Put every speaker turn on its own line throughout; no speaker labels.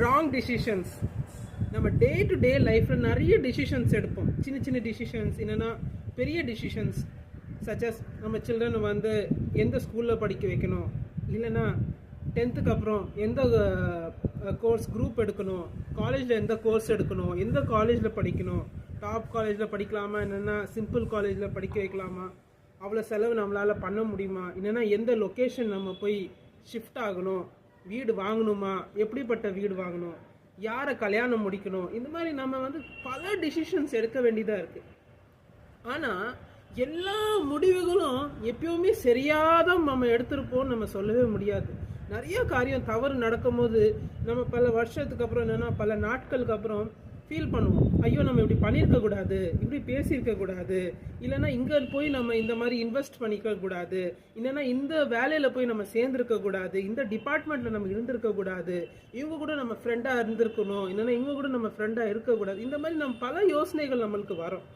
Wrong decisions. நம்ம day to day லைஃப்பில் நிறைய டிசிஷன்ஸ் எடுப்போம். சின்ன சின்ன டிசிஷன்ஸ், என்னென்னா பெரிய டிசிஷன்ஸ் சச்சஸ் நம்ம சில்ட்ரனை வந்து எந்த ஸ்கூலில் படிக்க வைக்கணும், இல்லைன்னா 10th அப்புறம் எந்த கோர்ஸ் குரூப் எடுக்கணும், காலேஜில் எந்த கோர்ஸ் எடுக்கணும், எந்த காலேஜில் படிக்கணும், டாப் காலேஜில் படிக்கலாமா, என்னென்னா சிம்பிள் காலேஜில் படிக்க வைக்கலாமா, அவ்வளோ செலவு நம்மளால் பண்ண முடியுமா, இல்லைன்னா எந்த லொக்கேஷன் நம்ம போய் ஷிஃப்ட் ஆகணும், வீடு வாங்கணுமா, எப்படிப்பட்ட வீடு வாங்கணும், யாரை கல்யாணம் முடிக்கணும், இந்த மாதிரி நம்ம வந்து பல டிசிஷன்ஸ் எடுக்க வேண்டியதாக இருக்குது. ஆனால் எல்லா முடிவுகளும் எப்பயுமே சரியாதான் நம்ம எடுத்திருப்போம்னு நம்ம சொல்லவே முடியாது. நிறைய காரியம் தவறு நடக்கும்போது நம்ம பல வருஷத்துக்கு அப்புறம், என்னென்னா பல நாட்களுக்கு அப்புறம் ஃபீல் பண்ணுவோம், ஐயோ நம்ம இப்படி பண்ணியிருக்கக்கூடாது, இப்படி பேசியிருக்கக்கூடாது, இல்லைன்னா இங்கே போய் நம்ம இந்த மாதிரி இன்வெஸ்ட் பண்ணிக்கக்கூடாது, இல்லைன்னா இந்த வேலையில் போய் நம்ம சேர்ந்துருக்கக்கூடாது, இந்த டிபார்ட்மெண்ட்டில் நம்ம இருந்திருக்கக்கூடாது, இவங்க கூட நம்ம ஃப்ரெண்டாக இருந்திருக்கணும், இல்லைன்னா இவங்க கூட நம்ம ஃப்ரெண்டாக இருக்கக்கூடாது. இந்த மாதிரி நம்ம பல யோசனைகள் நம்மளுக்கு வரும்.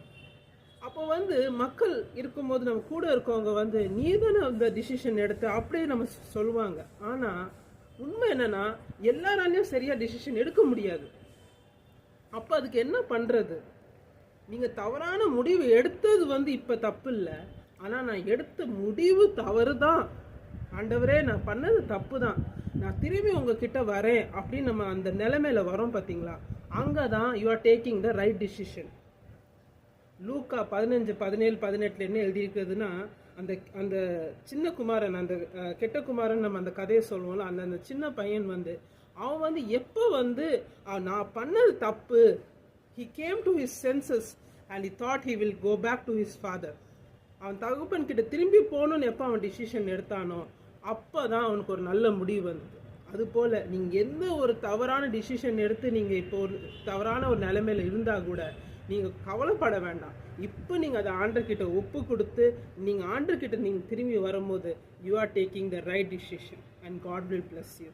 அப்போ வந்து மக்கள் இருக்கும்போது நம்ம கூட இருக்கவங்க வந்து நீ தானே அந்த டிசிஷன் எடுத்து அப்படியே நம்ம சொல்லுவாங்க. ஆனால் உண்மை என்னென்னா எல்லாராலையும் சரியாக டிசிஷன் எடுக்க முடியாது. அப்போ அதுக்கு என்ன பண்ணுறது? நீங்கள் தவறான முடிவு எடுத்தது வந்து இப்போ தப்பு இல்லை, ஆனால் நான் எடுத்த முடிவு தவறு தான், ஆண்டவரே நான் பண்ணது தப்பு தான், நான் திரும்பி உங்ககிட்ட வரேன் அப்படின்னு நம்ம அந்த நிலைமையில வரோம் பார்த்தீங்களா, அங்கே தான் you are taking the right decision. லூக்கா 15:17-18 என்ன எழுதியிருக்குதுன்னா, அந்த அந்த சின்ன குமாரன், அந்த கெட்ட குமாரன், நம்ம அந்த கதையை சொல்லுவோம்ல, அந்த சின்ன பையன் வந்து அவன் வந்து எப்போ வந்து நான் பண்ணது தப்பு, he came to his senses and he thought he will go back to his father. அவன் தகப்பன் கிட்ட திரும்பி போகணும்னு எப்போ அவன் டிசிஷன் எடுத்தானோ அப்போ தான் அவனுக்கு ஒரு நல்ல முடிவு வந்தது. அதுபோல் நீங்கள் எந்த ஒரு தவறான டிசிஷன் எடுத்து நீங்கள் இப்போ ஒரு தவறான ஒரு நிலைமையில் இருந்தால் கூட நீங்கள் கவலைப்பட வேண்டாம். இப்போ நீங்கள் அதை ஆண்டர்கிட்ட ஒப்பு கொடுத்து நீங்கள் ஆண்டர்கிட்ட நீங்கள் திரும்பி வரும்போது you are taking the right decision and God will bless you.